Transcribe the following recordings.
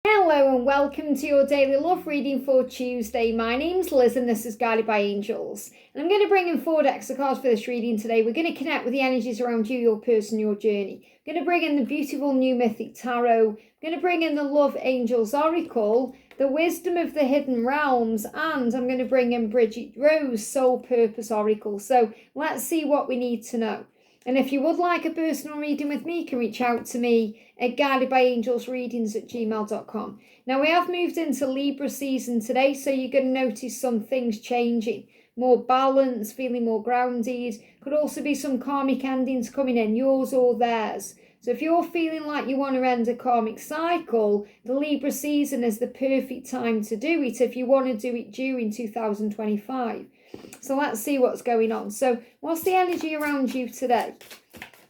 Hello and welcome to your daily love reading for Tuesday. My name's Liz and this is Guided by Angels. And I'm going to bring in 4 decks of cards for this reading today. We're going to connect with the energies around you, your person, your journey. I'm going to bring in the beautiful new Mythic Tarot. I'm going to bring in the Love Angels Oracle, the Wisdom of the Hidden Realms, and I'm going to bring in Bridget Rose Soul Purpose Oracle. So let's see what we need to know. And if you would like a personal reading with me, you can reach out to me at guidedbyangelsreadings@gmail.com. Now, we have moved into Libra season today, so you're going to notice some things changing. More balance, feeling more grounded. Could also be some karmic endings coming in, yours or theirs. So if you're feeling like you want to end a karmic cycle, the Libra season is the perfect time to do it if you want to do it during 2025. So let's see what's going on. So what's the energy around you today?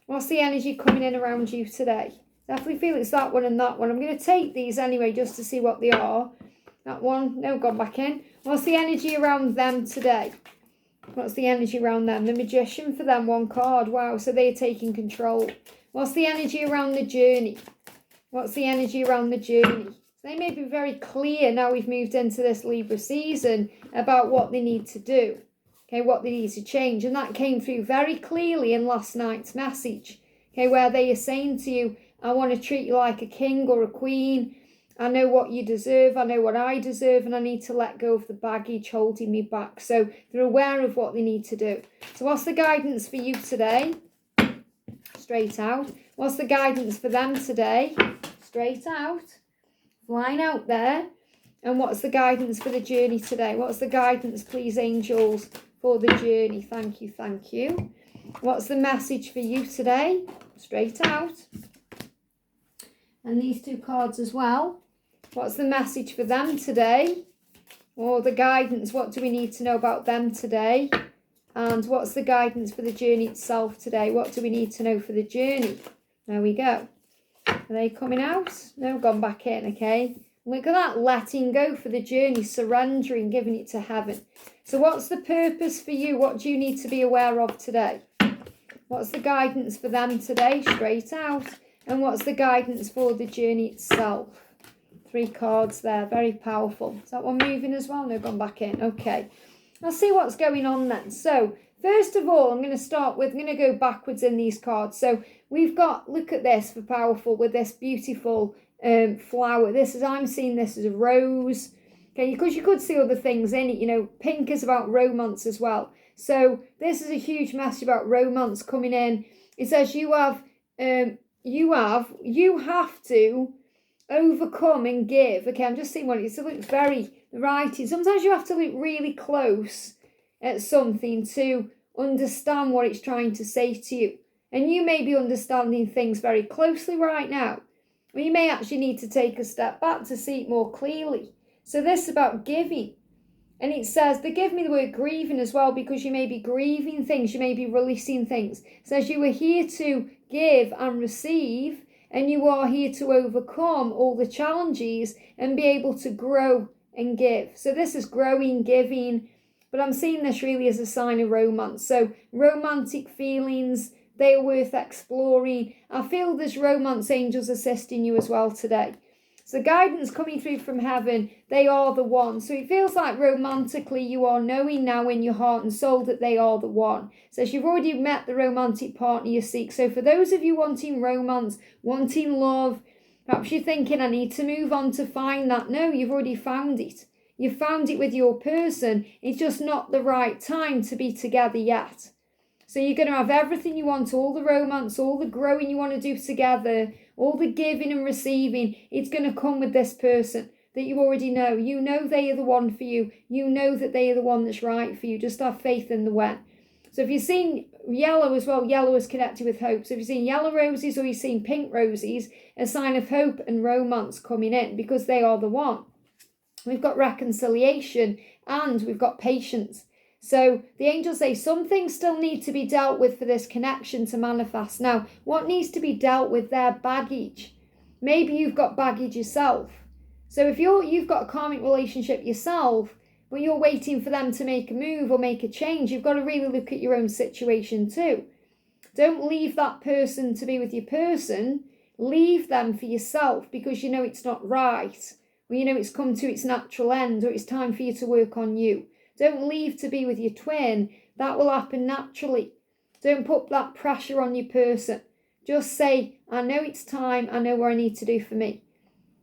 What's the energy coming in around you today? Definitely feel it's that one and that one. I'm going to take these anyway just to see what they are. That one, no, gone back in. What's the energy around them today? What's the energy around them? The Magician for them, 1 card. Wow, so they're taking control. What's the energy around the journey? What's the energy around the journey? They may be very clear now we've moved into this Libra season about what they need to do, okay, what they need to change. And that came through very clearly in last night's message, okay, where they are saying to you, I want to treat you like a king or a queen. I know what you deserve. I know what I deserve, and I need to let go of the baggage holding me back. So they're aware of what they need to do. So what's the guidance for you today? Straight out. What's the guidance for them today? Straight out. Line out there. And what's the guidance for the journey today? What's the guidance, please, angels, for the journey? Thank you, thank you. What's the message for you today? Straight out. And these 2 cards as well. What's the message for them today? Or the guidance, what do we need to know about them today? And what's the guidance for the journey itself today? What do we need to know for the journey? There we go. Are they coming out? No, gone back in, okay? Look at that, letting go for the journey, surrendering, giving it to heaven. So what's the purpose for you? What do you need to be aware of today? What's the guidance for them today? Straight out. And what's the guidance for the journey itself? 3 cards there, very powerful. Is that one moving as well? No, gone back in. Okay. I'll see what's going on then. So first of all, I'm going to start with, I'm going to go backwards in these cards. So we've got, look at this for powerful with this beautiful flower. This is, I'm seeing this as a rose. Okay, because you could see other things in it. You know, pink is about romance as well. So this is a huge message about romance coming in. It says you have to overcome and give. Okay, I'm just seeing what it looks very writing. Sometimes you have to look really close at something to understand what it's trying to say to you. And you may be understanding things very closely right now. Or you may actually need to take a step back to see it more clearly. So this is about giving. And it says, they give me the word grieving as well, because you may be grieving things, you may be releasing things. It says you are here to give and receive, and you are here to overcome all the challenges and be able to grow and give. So this is growing, giving, but I'm seeing this really as a sign of romance. So romantic feelings, they are worth exploring. I feel there's romance angels assisting you as well today. So guidance coming through from heaven, they are the one. So it feels like romantically you are knowing now in your heart and soul that they are the one. So you've already met the romantic partner you seek. So for those of you wanting romance, wanting love, perhaps you're thinking, I need to move on to find that. No, you've already found it. You've found it with your person. It's just not the right time to be together yet. So you're going to have everything you want, all the romance, all the growing you want to do together, all the giving and receiving. It's going to come with this person that you already know. You know they are the one for you. You know that they are the one that's right for you. Just have faith in the when. So if you've seen yellow as well, yellow is connected with hope. So if you've seen yellow roses or you've seen pink roses, a sign of hope and romance coming in because they are the one. We've got reconciliation and we've got patience. So the angels say some things still need to be dealt with for this connection to manifest. Now, what needs to be dealt with? Their baggage. Maybe you've got baggage yourself. So if you've got a karmic relationship yourself, but you're waiting for them to make a move or make a change, you've got to really look at your own situation too. Don't leave that person to be with your person. leave them for yourself because you know it's not right, or you know it's come to its natural end, or it's time for you to work on you. Don't leave to be with your twin. That will happen naturally. Don't put that pressure on your person. Just say, I know it's time, I know what I need to do for me.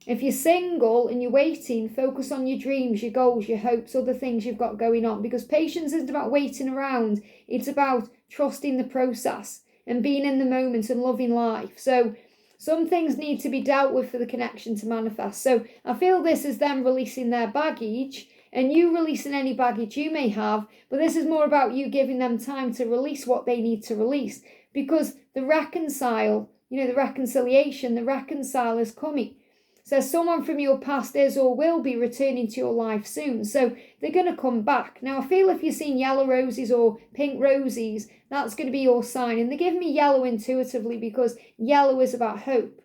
If you're single and you're waiting, focus on your dreams, your goals, your hopes, other things you've got going on. Because patience isn't about waiting around. It's about trusting the process and being in the moment and loving life. So some things need to be dealt with for the connection to manifest. So I feel this is them releasing their baggage and you releasing any baggage you may have. But this is more about you giving them time to release what they need to release. Because the reconciliation, the reconcile is coming. So someone from your past is or will be returning to your life soon. So they're going to come back. Now, I feel if you're seeing yellow roses or pink roses, that's going to be your sign. And they give me yellow intuitively because yellow is about hope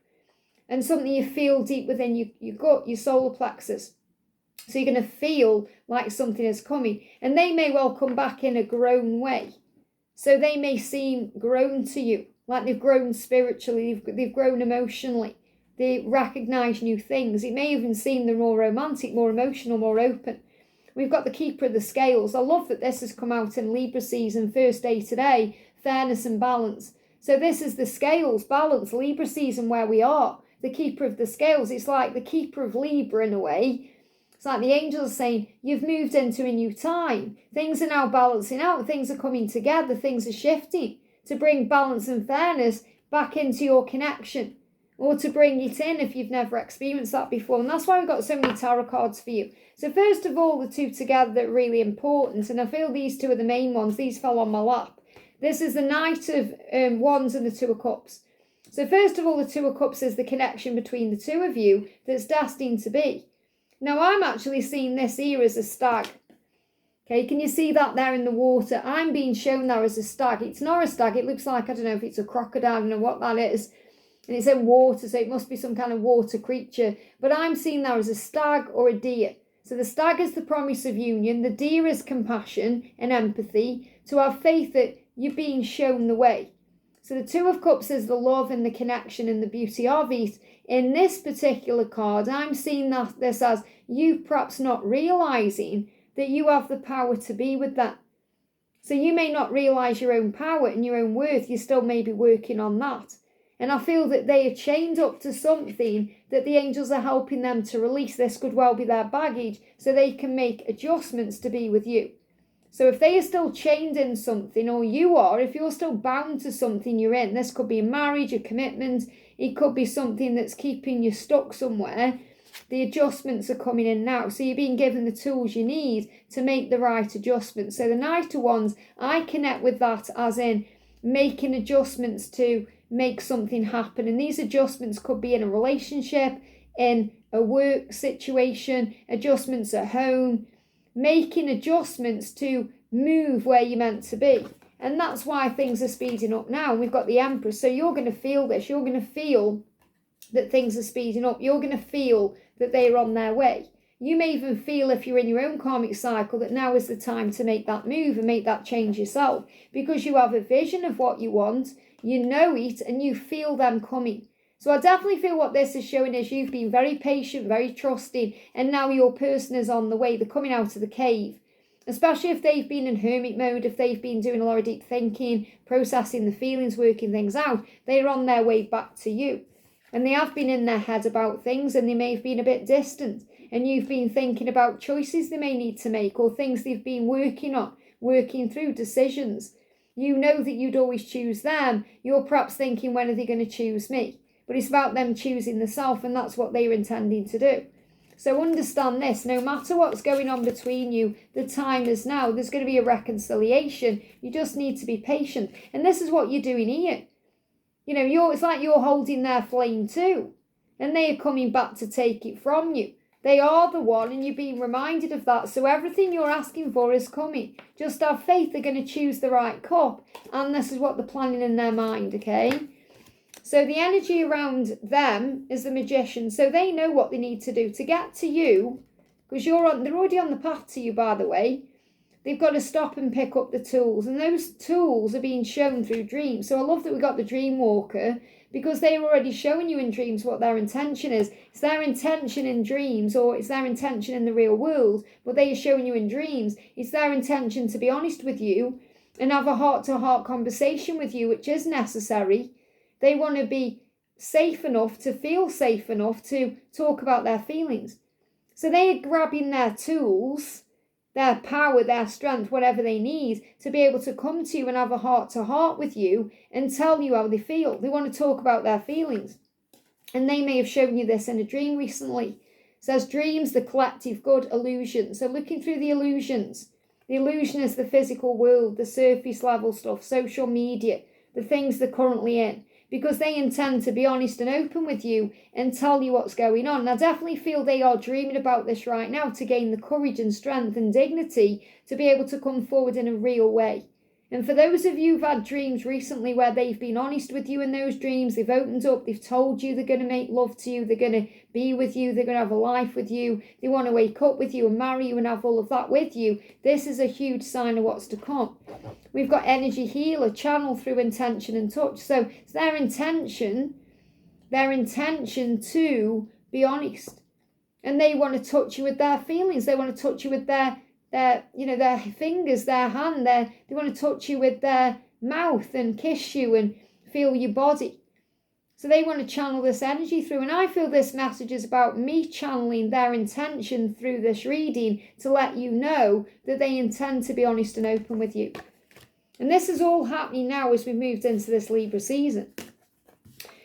and something you feel deep within your gut, your solar plexus. So you're going to feel like something is coming. And they may well come back in a grown way. So they may seem grown to you, like they've grown spiritually, they've grown emotionally. They recognise new things. It may even seem they're more romantic, more emotional, more open. We've got the Keeper of the Scales. I love that this has come out in Libra season, first day today, fairness and balance. So this is the scales, balance, Libra season where we are. The Keeper of the Scales. It's like the Keeper of Libra in a way. It's like the angels saying, you've moved into a new time. Things are now balancing out. Things are coming together. Things are shifting to bring balance and fairness back into your connection. Or to bring it in if you've never experienced that before. And that's why we've got so many tarot cards for you. So first of all, the two together that are really important. And I feel these two are the main ones. These fell on my lap. This is the Knight of Wands and the Two of Cups. So first of all, the Two of Cups is the connection between the two of you that's destined to be. Now, I'm actually seeing this here as a stag. Okay, can you see that there in the water? I'm being shown there as a stag. It's not a stag. It looks like, I don't know if it's a crocodile. I don't know what that is. And it's in water, so it must be some kind of water creature. But I'm seeing there as a stag or a deer. So the stag is the promise of union. The deer is compassion and empathy. To have faith that you're being shown the way. So the Two of Cups is the love and the connection and the beauty of it. In this particular card, I'm seeing this as you perhaps not realising that you have the power to be with that. So you may not realise your own power and your own worth. You still may be working on that. And I feel that they are chained up to something that the angels are helping them to release. This could well be their baggage, so they can make adjustments to be with you. So if they are still chained in something, or you are, if you're still bound to something you're in, this could be a marriage, a commitment, it could be something that's keeping you stuck somewhere. The adjustments are coming in now. So you're being given the tools you need to make the right adjustments. So the Knight of Wands, I connect with that as in making adjustments to make something happen. And these adjustments could be in a relationship, in a work situation, adjustments at home, making adjustments to move where you're meant to be. And that's why things are speeding up now. We've got the Empress. So you're going to feel this. You're going to feel that things are speeding up. You're going to feel that they're on their way. You may even feel, if you're in your own karmic cycle, that now is the time to make that move and make that change yourself, because you have a vision of what you want, you know it, and you feel them coming. So I definitely feel what this is showing is you've been very patient, very trusting, and now your person is on the way. They're coming out of the cave, especially if they've been in hermit mode, if they've been doing a lot of deep thinking, processing the feelings, working things out. They're on their way back to you. And they have been in their head about things, and they may have been a bit distant. And you've been thinking about choices they may need to make, or things they've been working on, working through, decisions. You know that you'd always choose them. You're perhaps thinking, when are they going to choose me? But it's about them choosing themselves, and that's what they're intending to do. So understand this, no matter what's going on between you, the time is now. There's going to be a reconciliation. You just need to be patient. And this is what you're doing here. You know, it's like you're holding their flame too. And they are coming back to take it from you. They are the one, and you're being reminded of that. So everything you're asking for is coming. Just have faith they're going to choose the right cup. And this is what they're planning in their mind, okay? So the energy around them is the Magician. So they know what they need to do to get to you. Because they're already on the path to you, by the way. They've got to stop and pick up the tools. And those tools are being shown through dreams. So I love that we got the Dream Walker. because they're already showing you in dreams what their intention is. It's their intention in dreams, or it's their intention in the real world, but they are showing you in dreams. It's their intention to be honest with you and have a heart-to-heart conversation with you, which is necessary. They want to be safe enough to feel safe enough to talk about their feelings. So they are grabbing their tools, their power, their strength, whatever they need, to be able to come to you and have a heart-to-heart with you and tell you how they feel. They want to talk about their feelings. And they may have shown you this in a dream recently. It says dreams, the collective good, illusions. So looking through the illusions. The illusion is the physical world, the surface level stuff, social media, the things they're currently in. Because they intend to be honest and open with you and tell you what's going on. And I definitely feel they are dreaming about this right now to gain the courage and strength and dignity to be able to come forward in a real way. And for those of you who've had dreams recently where they've been honest with you in those dreams, they've opened up, they've told you they're going to make love to you, they're going to be with you, they're going to have a life with you, they want to wake up with you and marry you and have all of that with you, this is a huge sign of what's to come. We've got energy healer, channel through intention and touch. So it's their intention to be honest. And they want to touch you with their feelings. They want to touch you with their fingers, their hand. They want to touch you with their mouth and kiss you and feel your body. So they want to channel this energy through. And I feel this message is about me channeling their intention through this reading to let you know that they intend to be honest and open with you. And this is all happening now as we moved into this Libra season.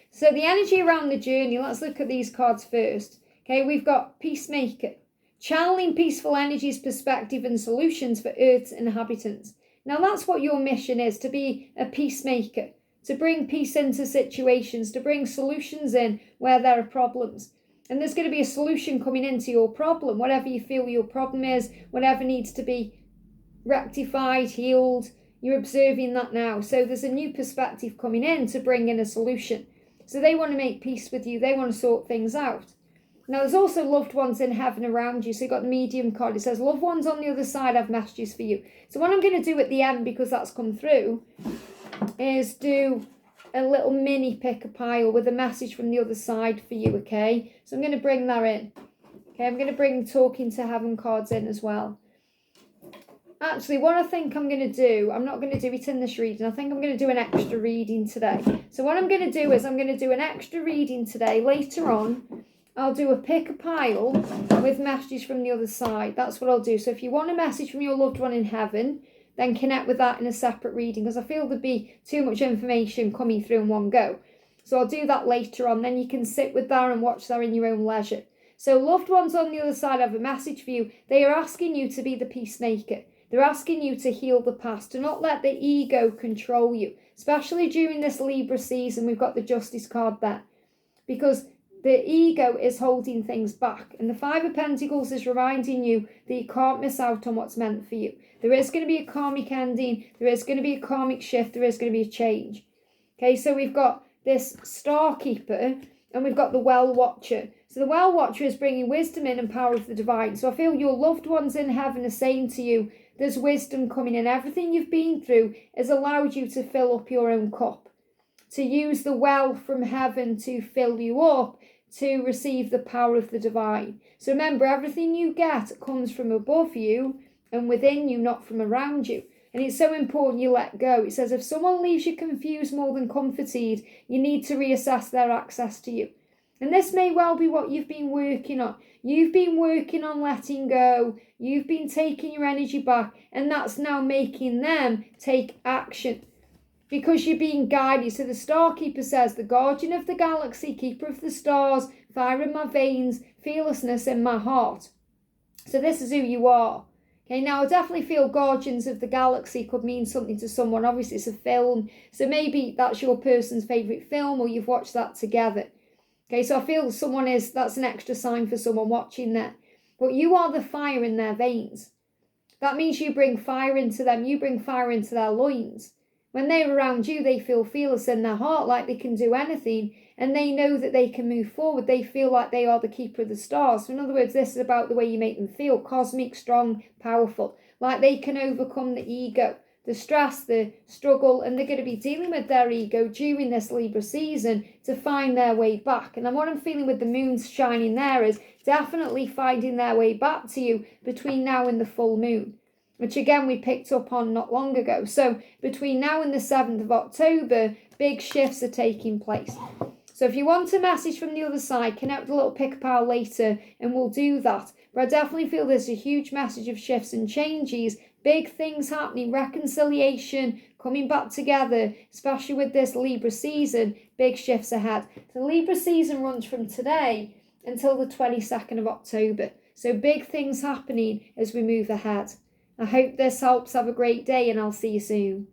So the energy around the journey, let's look at these cards first. Okay, we've got Peacemaker. Channeling peaceful energies, perspective and solutions for Earth's inhabitants. Now that's what your mission is, to be a peacemaker, to bring peace into situations, to bring solutions in where there are problems. And there's going to be a solution coming into your problem, whatever you feel your problem is, whatever needs to be rectified, healed. You're observing that now. So there's a new perspective coming in to bring in a solution. So they want to make peace with you. They want to sort things out. Now, there's also loved ones in heaven around you. So you've got the medium card. It says, loved ones on the other side have messages for you. So what I'm going to do at the end, because that's come through, is do a little mini pick-a-pile with a message from the other side for you, okay? So I'm going to bring that in. Okay, I'm going to bring talking to heaven cards in as well. Actually, what I think I'm going to do, I'm not going to do it in this reading. I think I'm going to do an extra reading today. So what I'm going to do is I'm going to do an extra reading today. Later on, I'll do a pick-a-pile with messages from the other side. That's what I'll do. So if you want a message from your loved one in heaven, then connect with that in a separate reading, because I feel there'd be too much information coming through in one go. So I'll do that later on. Then you can sit with that and watch that in your own leisure. So loved ones on the other side have a message for you. They are asking you to be the peacemaker. They're asking you to heal the past, to not let the ego control you, especially during this Libra season. We've got the Justice card there, because the ego is holding things back. And the Five of Pentacles is reminding you that you can't miss out on what's meant for you. There is going to be a karmic ending. There is going to be a karmic shift. There is going to be a change. Okay, so we've got this Star Keeper and we've got the Well Watcher. So the Well Watcher is bringing wisdom in and power of the divine. So I feel your loved ones in heaven are saying to you, there's wisdom coming in. Everything you've been through has allowed you to fill up your own cup, to use the well from heaven to fill you up, to receive the power of the divine. So remember, everything you get comes from above you and within you, not from around you. And it's so important you let go. It says if someone leaves you confused more than comforted, you need to reassess their access to you. And this may well be what you've been working on. You've been working on letting go. You've been taking your energy back, and that's now making them take action, because you're being guided. So the Star Keeper says, the guardian of the galaxy, keeper of the stars, fire in my veins, fearlessness in my heart. So this is who you are. Okay, now I definitely feel Guardians of the Galaxy could mean something to someone. Obviously it's a film, so maybe that's your person's favourite film, or you've watched that together. Okay, so I feel that's an extra sign for someone watching that. But you are the fire in their veins. That means you bring fire into them. You bring fire into their loins. When they're around you, they feel fearless in their heart, like they can do anything. And they know that they can move forward. They feel like they are the keeper of the stars. So in other words, this is about the way you make them feel. Cosmic, strong, powerful. Like they can overcome the ego. the stress, the struggle, and they're going to be dealing with their ego during this Libra season to find their way back. And what I'm feeling with the moons shining there is definitely finding their way back to you between now and the full moon, which again we picked up on not long ago. So between now and the 7th of October, big shifts are taking place. So if you want a message from the other side, connect with a little pick-a-pile later and we'll do that. But I definitely feel there's a huge message of shifts and changes, big things happening, reconciliation, coming back together, especially with this Libra season, big shifts ahead. The Libra season runs from today until the 22nd of October. So big things happening as we move ahead. I hope this helps. Have a great day and I'll see you soon.